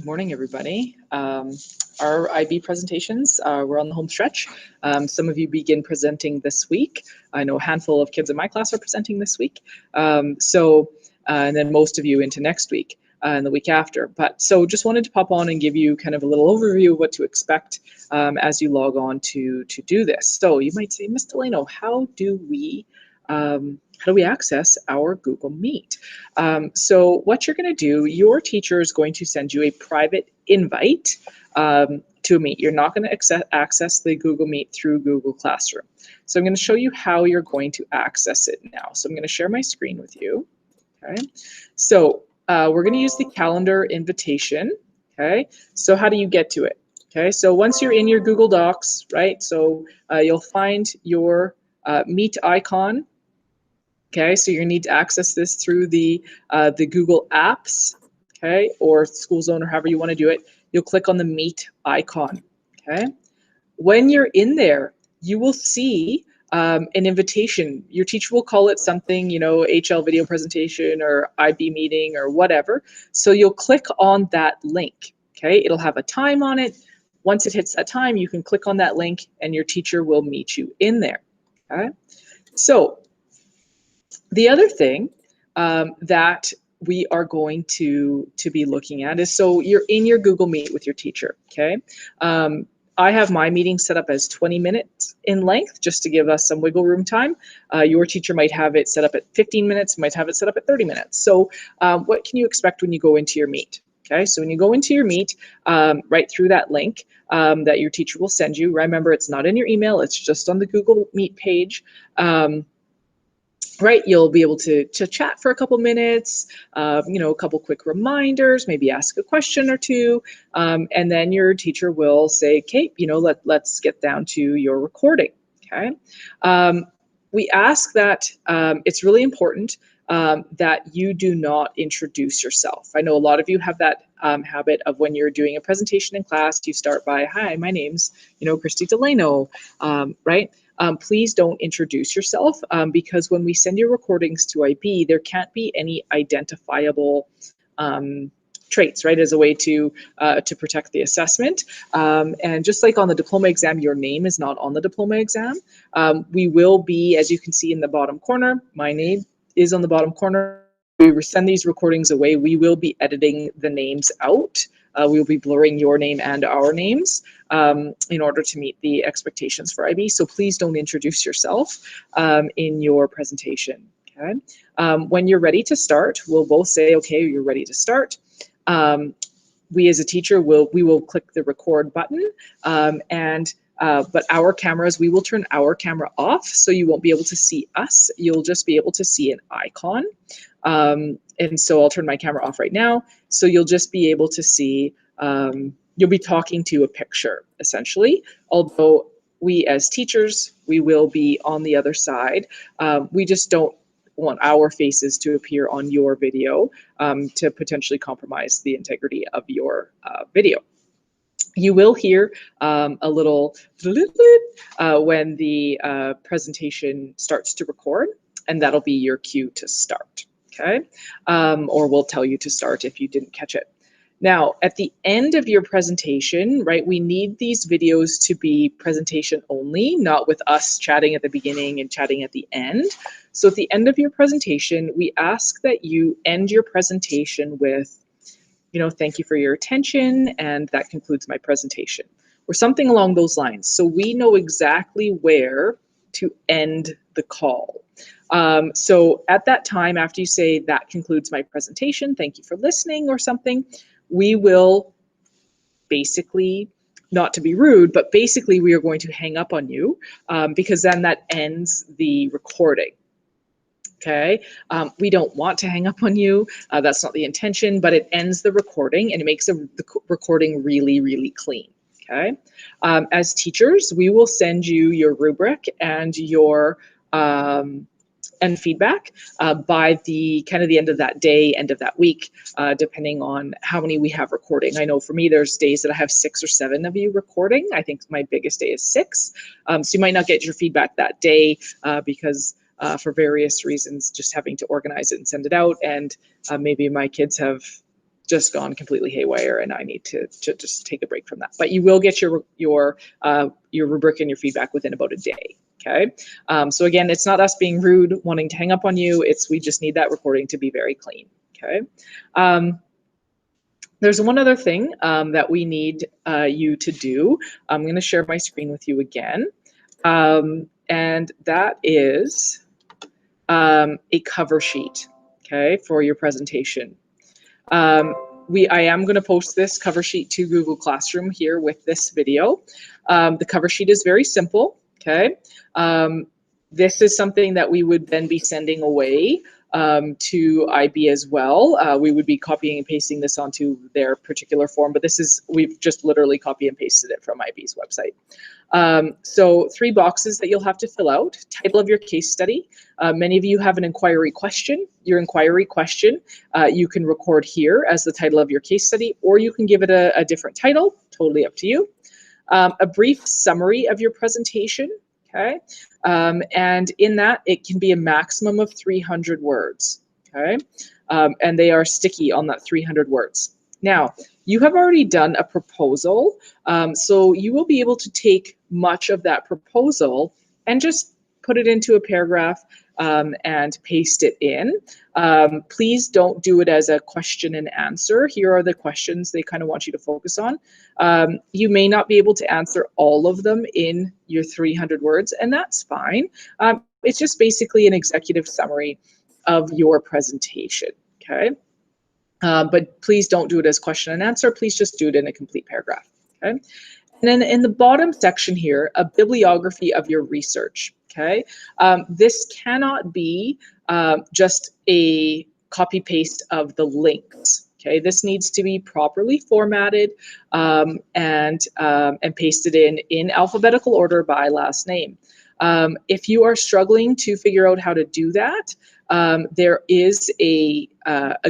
Good morning, everybody. Our IB presentations, we're on the home stretch. Some of you begin presenting this week. I know a handful of kids in my class are presenting this week. And then most of you into next week and the week after. But so just wanted to pop on and give you kind of a little overview of what to expect as you log on to do this. So you might say, Ms. Delano, how do we access our Google Meet? So what you're going to do, your teacher is going to send you a private invite to a Meet. You're not going to access the Google Meet through Google Classroom. So I'm going to show you how you're going to access it now. So I'm going to share my screen with you. Okay. So we're going to use the calendar invitation. Okay. So how do you get to it? Okay. So once you're in your Google Docs, right? So you'll find your Meet icon. Okay, so you need to access this through the Google Apps, okay, or School Zone, or however you want to do it. You'll click on the Meet icon. Okay, when you're in there, you will see an invitation. Your teacher will call it something, you know, HL video presentation or IB meeting or whatever. So you'll click on that link. Okay, it'll have a time on it. Once it hits that time, you can click on that link, and your teacher will meet you in there. Okay, so the other thing that we are going to be looking at is, so you're in your Google Meet with your teacher, okay? I have my meeting set up as 20 minutes in length, just to give us some wiggle room time. Your teacher might have it set up at 15 minutes, might have it set up at 30 minutes. So what can you expect when you go into your Meet? Okay, so when you go into your Meet, right through that link that your teacher will send you, remember it's not in your email, it's just on the Google Meet page. Right, you'll be able to chat for a couple minutes, you know, a couple quick reminders, maybe ask a question or two, and then your teacher will say, Kate, you know, let's get down to your recording, okay? We ask that it's really important that you do not introduce yourself. I know a lot of you have that habit of, when you're doing a presentation in class, you start by, hi, my name's, you know, Christy Delano, right? Please don't introduce yourself, because when we send your recordings to IB, there can't be any identifiable traits, right, as a way to protect the assessment. And just like on the diploma exam, your name is not on the diploma exam. We will be, as you can see in the bottom corner, my name is on the bottom corner. We send these recordings away. We will be editing the names out. We will be blurring your name and our names in order to meet the expectations for IB. So please don't introduce yourself in your presentation. Okay. When you're ready to start, we'll both say, okay, you're ready to start. We as a teacher will click the record button, but our cameras, we will turn our camera off, so you won't be able to see us. You'll just be able to see an icon. And so I'll turn my camera off right now. So you'll just be able to see, you'll be talking to a picture, essentially. Although we as teachers, we will be on the other side. We just don't want our faces to appear on your video to potentially compromise the integrity of your video. You will hear a little when the presentation starts to record, and that'll be your cue to start, okay? Or we'll tell you to start if you didn't catch it. Now, at the end of your presentation, right, we need these videos to be presentation only, not with us chatting at the beginning and chatting at the end. So at the end of your presentation, we ask that you end your presentation with, you know, thank you for your attention, and that concludes my presentation, or something along those lines. So we know exactly where to end the call. So at that time, after you say that concludes my presentation, thank you for listening, or something, we will basically, not to be rude, but basically we are going to hang up on you because then that ends the recording. Okay, we don't want to hang up on you. That's not the intention, but it ends the recording and it makes the recording really, really clean. Okay, as teachers, we will send you your rubric and your and feedback by the kind of the end of that day, end of that week, depending on how many we have recording. I know for me, there's days that I have 6 or 7 of you recording. I think my biggest day is 6. So you might not get your feedback that day because for various reasons, just having to organize it and send it out. And maybe my kids have just gone completely haywire and I need to just take a break from that. But you will get your rubric and your feedback within about a day. Okay. So again, it's not us being rude, wanting to hang up on you. We just need that recording to be very clean. Okay. There's one other thing that we need you to do. I'm going to share my screen with you again. And that is a cover sheet, okay, for your presentation. I am going to post this cover sheet to Google Classroom here with this video. The cover sheet is very simple, okay? This is something that we would then be sending away to IB as well. We would be copying and pasting this onto their particular form, but we've just literally copy and pasted it from IB's website. So 3 boxes that you'll have to fill out. Title of your case study. Many of you have an inquiry question. Your inquiry question you can record here as the title of your case study, or you can give it a different title, totally up to you. A brief summary of your presentation, okay? And in that, it can be a maximum of 300 words, okay? And they are sticky on that 300 words. Now, you have already done a proposal, so you will be able to take much of that proposal and just put it into a paragraph and paste it in. Please don't do it as a question and answer. Here are the questions they kind of want you to focus on. You may not be able to answer all of them in your 300 words, and that's fine. It's just basically an executive summary of your presentation, okay? But please don't do it as question and answer. Please just do it in a complete paragraph, okay? And then in the bottom section here, a bibliography of your research, okay? This cannot be just a copy paste of the links, okay? This needs to be properly formatted and pasted in alphabetical order by last name. If you are struggling to figure out how to do that, there is a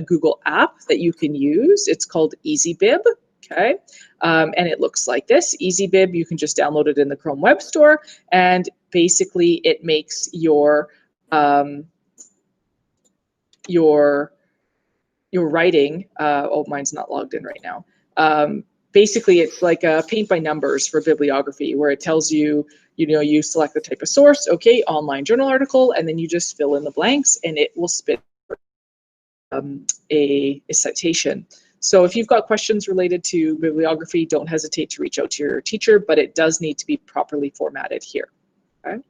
Google app that you can use. It's called EasyBib, okay? And it looks like this. EasyBib, you can just download it in the Chrome Web Store, and basically it makes your writing, oh, mine's not logged in right now. Basically, it's like a paint by numbers for bibliography, where it tells you, you select the type of source, okay, online journal article, and then you just fill in the blanks, and it will spit a citation. So if you've got questions related to bibliography, don't hesitate to reach out to your teacher, but it does need to be properly formatted here, okay?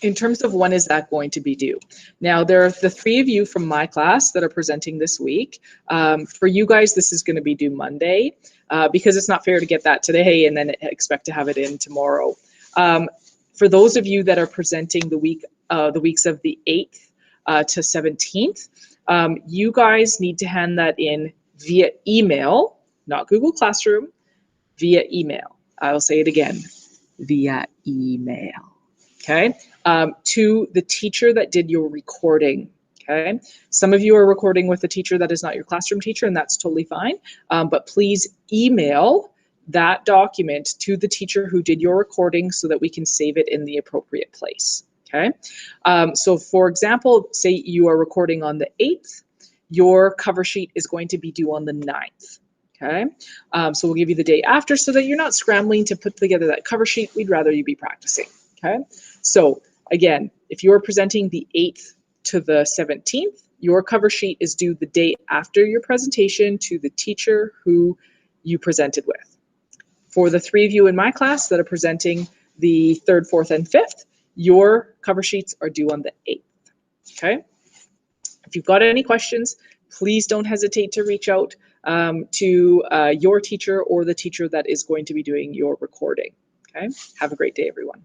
In terms of when is that going to be due? Now, there are the 3 of you from my class that are presenting this week. For you guys, this is going to be due Monday because it's not fair to get that today and then expect to have it in tomorrow. For those of you that are presenting the weeks of the 8th to 17th, you guys need to hand that in via email, not Google Classroom, via email. I'll say it again, via email. Okay, to the teacher that did your recording, okay? Some of you are recording with a teacher that is not your classroom teacher, and that's totally fine, but please email that document to the teacher who did your recording so that we can save it in the appropriate place, okay? So for example, say you are recording on the 8th, your cover sheet is going to be due on the 9th. Okay, so we'll give you the day after so that you're not scrambling to put together that cover sheet. We'd rather you be practicing. Okay, so again, if you're presenting the 8th to the 17th, your cover sheet is due the day after your presentation to the teacher who you presented with. For the 3 of you in my class that are presenting the 3rd, 4th, and 5th, your cover sheets are due on the 8th. Okay, if you've got any questions, please don't hesitate to reach out to your teacher or the teacher that is going to be doing your recording. Okay, have a great day, everyone.